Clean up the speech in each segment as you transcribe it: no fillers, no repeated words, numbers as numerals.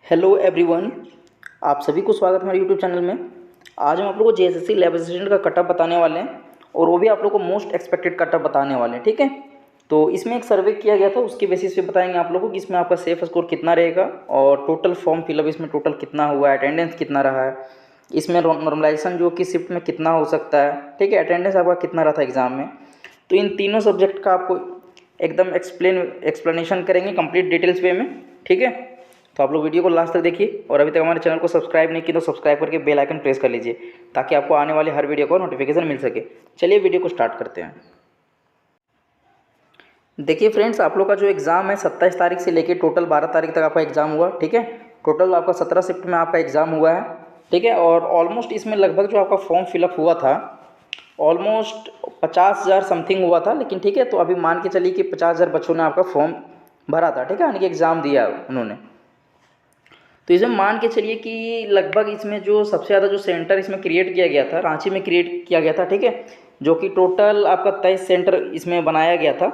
Hello everyone, आप सभी को स्वागत है हमारे यूट्यूब चैनल में। आज हम आप लोगों को जेएसएससी लैब असिस्टेंट का कटअप बताने वाले हैं और वो भी आप लोगों को मोस्ट एक्सपेक्टेड कटअप बताने वाले हैं। ठीक है, तो इसमें एक सर्वे किया गया था, उसके बेसिस पे बताएंगे आप लोगों को कि इसमें आपका सेफ स्कोर कितना रहेगा और टोटल फॉर्म फिलअप इसमें टोटल कितना हुआ है, अटेंडेंस कितना रहा है, इसमें नॉर्मलाइजेशन जो कि शिफ्ट में कितना हो सकता है, ठीक है, अटेंडेंस आपका कितना रहा था एग्ज़ाम में। तो इन तीनों सब्जेक्ट का आपको एकदम एक्सप्लेनेशन करेंगे कंप्लीट डिटेल्स वे में। ठीक है, तो आप लोग वीडियो को लास्ट तक देखिए और अभी तक हमारे चैनल को सब्सक्राइब नहीं किया तो सब्सक्राइब करके बेल आइकन प्रेस कर लीजिए ताकि आपको आने वाले हर वीडियो का नोटिफिकेशन मिल सके। चलिए वीडियो को स्टार्ट करते हैं। देखिए फ्रेंड्स, आप लोग का जो एग्ज़ाम है 27 तारीख से लेकर टोटल 12 तारीख तक आपका एग्ज़ाम हुआ। ठीक है, टोटल आपका 17 शिफ्ट में आपका एग्ज़ाम हुआ है। ठीक है, और ऑलमोस्ट इसमें लगभग जो आपका फॉर्म फिलअप हुआ था ऑलमोस्ट 50,000 समथिंग हुआ था। लेकिन ठीक है, तो अभी मान के चलिए कि 50,000 बच्चों ने आपका फॉर्म भरा था। ठीक है, यानी कि एग्ज़ाम दिया उन्होंने। तो इसमें मान के चलिए कि लगभग इसमें जो सबसे ज़्यादा जो सेंटर इसमें क्रिएट किया गया था रांची में क्रिएट किया गया था। ठीक है, जो कि टोटल आपका 23 सेंटर इसमें बनाया गया था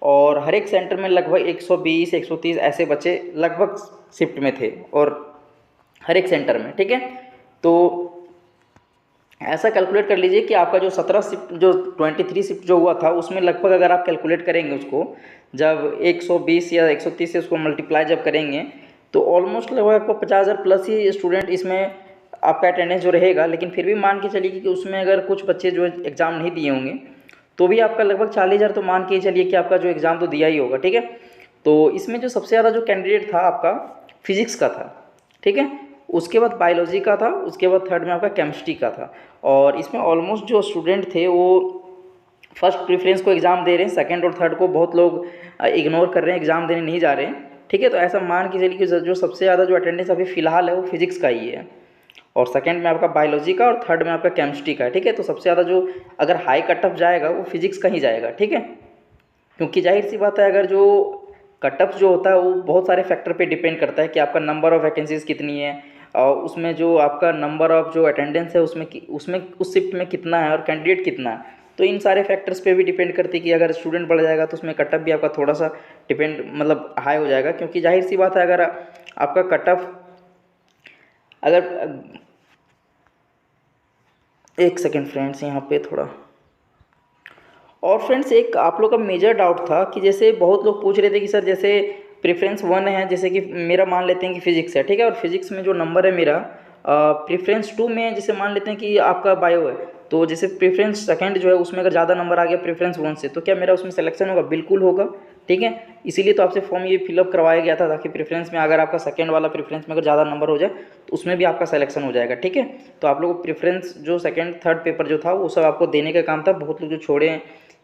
और हर एक सेंटर में लगभग 120 130 ऐसे बच्चे लगभग शिफ्ट में थे और हर एक सेंटर में। ठीक है, तो ऐसा कैलकुलेट कर लीजिए कि आपका जो 17 शिफ्ट जो 23 शिफ्ट जो हुआ था उसमें लगभग अगर आप कैलकुलेट करेंगे उसको, जब 120 या 130 से उसको मल्टीप्लाई जब करेंगे तो ऑलमोस्ट लगभग आपको 50,000 प्लस ही स्टूडेंट इसमें आपका अटेंडेंस जो रहेगा। लेकिन फिर भी मान के चलिए कि उसमें अगर कुछ बच्चे जो एग्ज़ाम नहीं दिए होंगे तो भी आपका लगभग 40,000 तो मान के चलिए कि आपका जो एग्ज़ाम तो दिया ही होगा। ठीक है, तो इसमें जो सबसे ज़्यादा जो कैंडिडेट था आपका फिजिक्स का था। ठीक है, उसके बाद बायोलॉजी का था, उसके बाद थर्ड में आपका केमिस्ट्री का था। और इसमें ऑलमोस्ट जो स्टूडेंट थे वो फर्स्ट प्रेफरेंस को एग्ज़ाम दे रहे हैं, सेकंड और थर्ड को बहुत लोग इग्नोर कर रहे हैं, एग्ज़ाम देने नहीं जा रहे हैं। ठीक है, तो ऐसा मान के चलिए कि जो सबसे ज़्यादा जो अटेंडेंस अभी फ़िलहाल है वो फिजिक्स का ही है और सेकंड में आपका बायोलॉजी का और थर्ड में आपका केमिस्ट्री का है। ठीक है, तो सबसे ज़्यादा जो अगर हाई कटअप जाएगा वो फिजिक्स का ही जाएगा। ठीक है, क्योंकि जाहिर सी बात है अगर जो कटअप जो होता है वो बहुत सारे फैक्टर पे डिपेंड करता है कि आपका नंबर ऑफ़ वैकेंसीज़ कितनी है और उसमें जो आपका नंबर ऑफ़ जो अटेंडेंस है उसमें उस शिफ्ट में कितना है और कैंडिडेट कितना है। तो इन सारे फैक्टर्स पे भी डिपेंड करती है कि अगर स्टूडेंट बढ़ जाएगा तो उसमें कटअप भी आपका थोड़ा सा डिपेंड मतलब हाई हो जाएगा। क्योंकि जाहिर सी बात है अगर आपका कटअप अगर एक सेकेंड फ्रेंड्स यहाँ पे थोड़ा और फ्रेंड्स एक आप लोग का मेजर डाउट था कि जैसे बहुत लोग पूछ रहे थे कि सर जैसे प्रेफरेंस 1 है, जैसे कि मेरा मान लेते हैं कि फिजिक्स है। ठीक है, और फिजिक्स में जो नंबर है मेरा प्रेफरेंस 2 में जैसे मान लेते हैं कि आपका बायो है, तो जैसे प्रेफरेंस सेकंड जो है उसमें अगर ज़्यादा नंबर आ गया प्रेफरेंस 1 से तो क्या मेरा उसमें सिलेक्शन होगा? बिल्कुल होगा। ठीक है, इसीलिए तो आपसे फॉर्म ये फिलअप करवाया गया था ताकि प्रेफरेंस में अगर आपका सेकंड वाला प्रेफरेंस में अगर ज़्यादा नंबर हो जाए तो उसमें भी आपका सिलेक्शन हो जाएगा। ठीक है, तो आप लोग को प्रेफरेंस जो सेकंड थर्ड पेपर जो था वो सब आपको देने का काम था। बहुत लोग जो छोड़े हैं,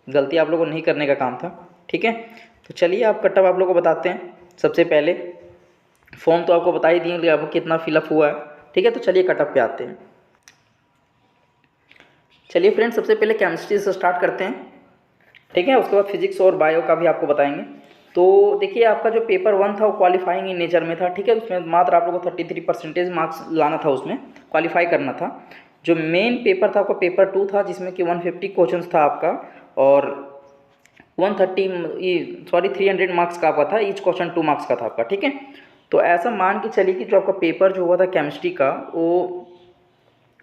गलती आप लोगों को नहीं करने का काम था। ठीक है, तो चलिए आप कटअप आप लोगों को बताते हैं। सबसे पहले फॉर्म तो आपको बता ही दिए आपको कितना फिलअप हुआ है। ठीक है, तो चलिए कटअप पे आते हैं। चलिए फ्रेंड्स, सबसे पहले केमिस्ट्री से स्टार्ट करते हैं। ठीक है, उसके बाद फिजिक्स और बायो का भी आपको बताएंगे। तो देखिए आपका जो पेपर 1 था वो क्वालिफाइंग इन नेचर में था। ठीक है, उसमें मात्र आप लोगों को 33% मार्क्स लाना था, उसमें क्वालिफाई करना था। जो मेन पेपर था आपका पेपर 2 था जिसमें कि 150 क्वेश्चन था आपका और 300 मार्क्स का आपका था। ईच क्वेश्चन 2 मार्क्स का था आपका। ठीक है, तो ऐसा मान के चलिए कि जो आपका पेपर जो हुआ था केमिस्ट्री का वो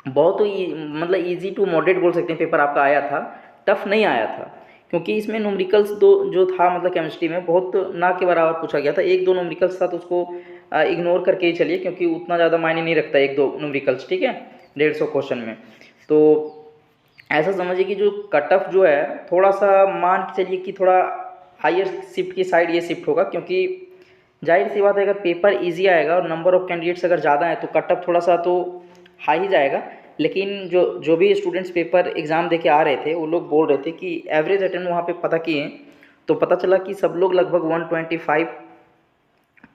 बहुत ही मतलब इजी टू मॉडरेट बोल सकते हैं पेपर आपका आया था, टफ नहीं आया था। क्योंकि इसमें न्यूमेरिकल्स दो जो था मतलब केमिस्ट्री में बहुत ना के बराबर पूछा गया था। एक दो न्यूमेरिकल्स था तो उसको इग्नोर करके ही चलिए क्योंकि उतना ज़्यादा मायने नहीं रखता एक दो न्यूमेरिकल्स। ठीक है, 150 क्वेश्चन में। तो ऐसा समझिए कि जो कट ऑफ जो है थोड़ा सा मान के चलिए कि थोड़ा हायर शिफ्ट की साइड ये शिफ्ट होगा। क्योंकि जाहिर सी बात है अगर पेपर इजी आएगा और नंबर ऑफ़ कैंडिडेट्स अगर ज़्यादा है तो कट ऑफ थोड़ा सा तो हाई ही जाएगा। लेकिन जो जो भी स्टूडेंट्स पेपर एग्ज़ाम दे के आ रहे थे वो लोग बोल रहे थे कि एवरेज अटेम्प्ट वहाँ पे पता किए तो पता चला कि सब लोग लगभग 125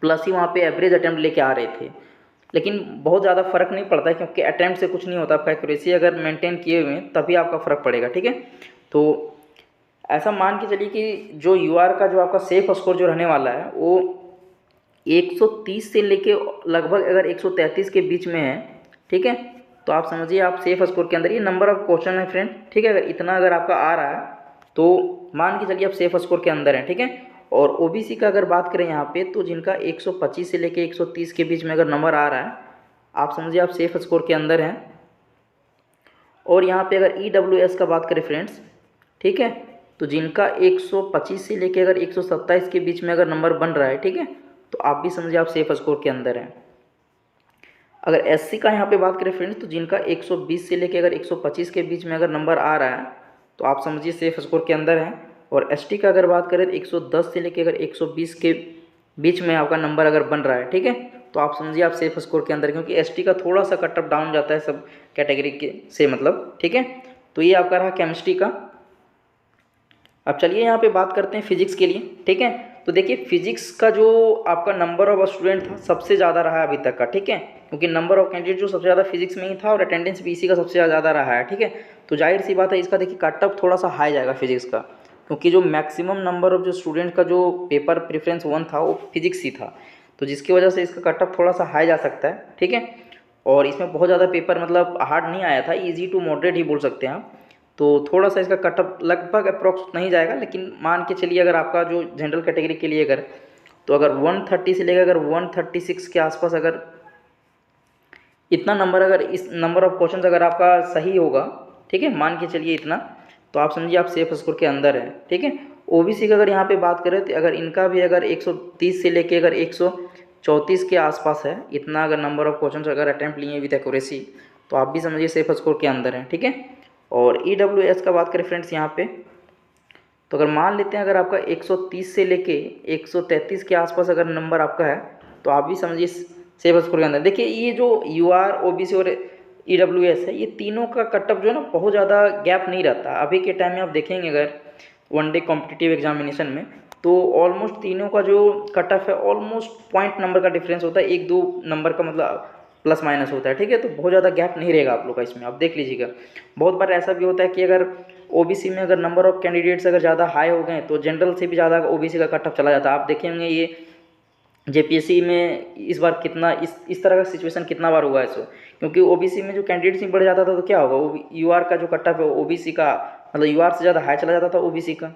प्लस ही वहाँ पे एवरेज अटेम्प्ट लेके आ रहे थे। लेकिन बहुत ज़्यादा फ़र्क नहीं पड़ता है क्योंकि अटेम्प्ट से कुछ नहीं होता। आपका एक्यूरेसी अगर मेंटेन किए हुए हैं तभी आपका फ़र्क पड़ेगा। ठीक है, तो ऐसा मान के चलिए कि जो यूआर का जो आपका सेफ स्कोर जो रहने वाला है वो 130 से लेके लगभग अगर 133 के बीच में है। ठीक है, तो आप समझिए आप सेफ स्कोर के अंदर ये नंबर ऑफ क्वेश्चन है फ्रेंड। ठीक है, अगर इतना अगर आपका आ रहा है तो मान के चलिए आप सेफ स्कोर के अंदर हैं। ठीक है, और ओबीसी का अगर बात करें यहाँ पे तो जिनका 125 से लेके 130 के बीच में अगर नंबर आ रहा है, आप समझिए आप सेफ स्कोर के अंदर हैं। और यहाँ पे अगर ईडब्ल्यूएस का बात करें फ्रेंड्स, ठीक है, तो जिनका 125 से लेके अगर 127 के बीच में अगर नंबर बन रहा है, ठीक है, तो आप भी समझिए आप सेफ स्कोर के अंदर हैं। अगर एससी का यहाँ पे बात करें फ्रेंड्स, तो जिनका 120 से लेके अगर 125 के बीच में अगर नंबर आ रहा है तो आप समझिए सेफ स्कोर के अंदर हैं। और एसटी का अगर बात करें तो 110 से लेके अगर 120 के बीच में आपका नंबर अगर बन रहा है, ठीक है, तो आप समझिए आप सेफ स्कोर के अंदर, क्योंकि एसटी का थोड़ा सा कट ऑफ डाउन जाता है सब कैटेगरी के से, मतलब, ठीक है। तो ये आपका रहा केमिस्ट्री का। अब चलिए यहाँ पे बात करते हैं फिजिक्स के लिए, ठीक है। तो देखिए फिजिक्स का जो आपका नंबर ऑफ स्टूडेंट था सबसे ज़्यादा रहा है अभी तक का, ठीक है, क्योंकि नंबर ऑफ कैंडिडेट जो सबसे ज़्यादा फिजिक्स में ही था और अटेंडेंस भी इसी का सबसे ज़्यादा रहा है, ठीक है। तो जाहिर सी बात है इसका देखिए कट ऑफ थोड़ा सा हाई जाएगा फिजिक्स का, क्योंकि जो मैक्सिमम नंबर ऑफ जो स्टूडेंट का जो पेपर प्रेफरेंस 1 था वो फिजिक्स ही था, तो जिसकी वजह से इसका कट ऑफ थोड़ा सा हाई जा सकता है, ठीक है। और इसमें बहुत ज़्यादा पेपर मतलब हार्ड नहीं आया था, ईजी टू मॉडरेट ही बोल सकते हैं आप। तो थोड़ा सा इसका कट ऑफ लगभग अप्रॉक्स नहीं जाएगा, लेकिन मान के चलिए अगर आपका जो जनरल कैटेगरी के लिए अगर, तो अगर 130 से लेकर अगर 136 के आसपास अगर इतना नंबर, अगर इस नंबर ऑफ क्वेश्चन अगर आपका सही होगा, ठीक है, मान के चलिए इतना, तो आप समझिए आप सेफ स्कोर के अंदर है, ठीक है। ओबीसी का अगर यहाँ पे बात करें तो अगर इनका भी अगर 130 से लेके अगर 134 के आसपास है, इतना अगर नंबर ऑफ क्वेश्चन अगर अटैम्प्ट लिए विद एक्यूरेसी, तो आप भी समझिए सेफ स्कोर के अंदर हैं, ठीक है। और ईडब्ल्यूएस का बात करें फ्रेंड्स यहाँ पे, तो अगर मान लेते हैं अगर आपका 130 से लेके 133 के आसपास अगर नंबर आपका है, तो आप भी समझिए सेफ स्कोर के अंदर। देखिए ये जो यूआर, ओबीसी और ईडब्ल्यूएस है, ये तीनों का कटअप जो है ना बहुत ज़्यादा गैप नहीं रहता। अभी के टाइम में आप देखेंगे अगर वनडे कॉम्पिटिटिव एग्जामिनेशन में, तो ऑलमोस्ट तीनों का जो कटअप है ऑलमोस्ट पॉइंट नंबर का डिफरेंस होता है, 1-2 नंबर का मतलब प्लस माइनस होता है, ठीक है। तो बहुत ज़्यादा गैप नहीं रहेगा आप लोग का इसमें, आप देख लीजिएगा। बहुत बार ऐसा भी होता है कि अगर ओबीसी में अगर नंबर ऑफ कैंडिडेट्स अगर ज़्यादा हाई हो गए तो जनरल से भी ज़्यादा ओबीसी का कट ऑफ चला जाता है। आप देखेंगे ये जेपीएससी में इस बार कितना इस तरह का सिचुएशन कितना बार हुआ है सो, क्योंकि ओबीसी में जो कैंडिडेट्स ही बढ़ जाता था तो क्या होगा, यूआर का जो कट ऑफ है ओबीसी का मतलब यूआर से ज़्यादा हाई चला जाता था ओबीसी का।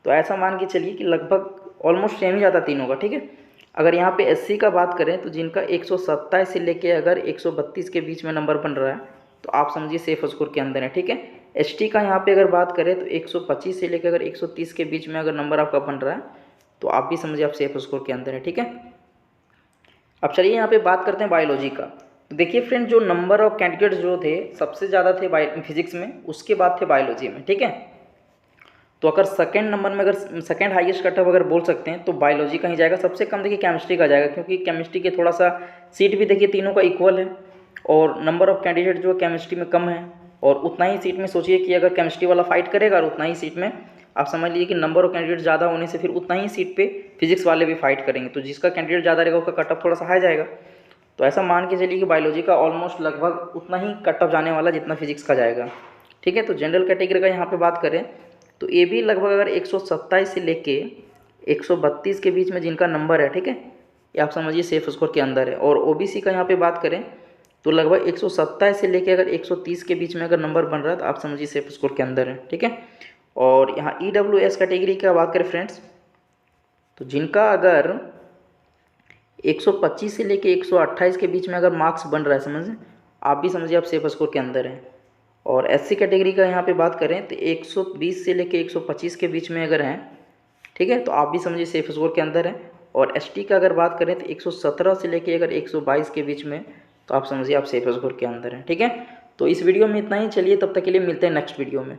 तो ऐसा मान के चलिए कि लगभग ऑलमोस्ट सेम ही जाता तीनों का, ठीक है। अगर यहाँ पे एससी का बात करें तो जिनका 127 से लेके अगर 132 के बीच में नंबर बन रहा है, तो आप समझिए सेफ स्कोर के अंदर है, ठीक है। एसटी का यहाँ पे अगर बात करें तो 125 से लेकर अगर 130 के बीच में अगर नंबर आपका बन रहा है, तो आप भी समझिए आप सेफ स्कोर के अंदर है, ठीक है। अब चलिए यहाँ पे बात करते हैं बायोलॉजी का। तो देखिए फ्रेंड जो नंबर ऑफ कैंडिडेट्स जो थे सबसे ज़्यादा थे फिजिक्स में, उसके बाद थे बायोलॉजी में, ठीक है। तो अगर सेकंड नंबर में अगर सेकंड हाईएस्ट कटअप अगर बोल सकते हैं तो बायोलॉजी का ही जाएगा। सबसे कम देखिए केमिस्ट्री का जाएगा, क्योंकि केमिस्ट्री के थोड़ा सा सीट भी देखिए तीनों का इक्वल है, और नंबर ऑफ कैंडिडेट जो केमिस्ट्री में कम है, और उतना ही सीट में सोचिए कि अगर केमिस्ट्री वाला फाइट करेगा और उतना ही सीट में आप समझ लीजिए कि नंबर ऑफ कैंडिडेट ज़्यादा होने से फिर उतना ही सीट पे फिजिक्स वाले भी फाइट करेंगे, तो जिसका कैंडिडेट ज़्यादा रहेगा उसका कटअप थोड़ा सा हाई जाएगा। तो ऐसा मान के चलिए कि बायोलॉजी का ऑलमोस्ट लगभग उतना ही कटअप जाने वाला जितना फिजिक्स का जाएगा, ठीक है। तो जनरल कैटेगरी का यहाँ पे बात करें तो ये भी लगभग अगर 127 से लेके 132 के बीच में जिनका नंबर है, ठीक है, ये आप समझिए सेफ स्कोर के अंदर है। और ओबीसी का यहाँ पे बात करें तो लगभग 127 से लेके अगर 130 के बीच में अगर नंबर बन रहा है तो आप समझिए सेफ स्कोर के अंदर है, ठीक है। और यहाँ ईडब्ल्यूएस कैटेगरी का बात करें फ्रेंड्स, तो जिनका अगर 125 से लेके 128 के बीच में अगर मार्क्स बन रहा है, समझे आप भी समझिए आप सेफ स्कोर के अंदर हैं। और एससी कैटेगरी का यहाँ पे बात करें तो 120 से लेके 125 के बीच में अगर हैं, ठीक है, तो आप भी समझिए सेफ स्कोर के अंदर हैं। और एसटी का अगर बात करें तो 117 से लेके अगर 122 के बीच में, तो आप समझिए आप सेफ स्कोर के अंदर हैं, ठीक है। तो इस वीडियो में इतना ही, चलिए तब तक के लिए मिलते हैं नेक्स्ट वीडियो में।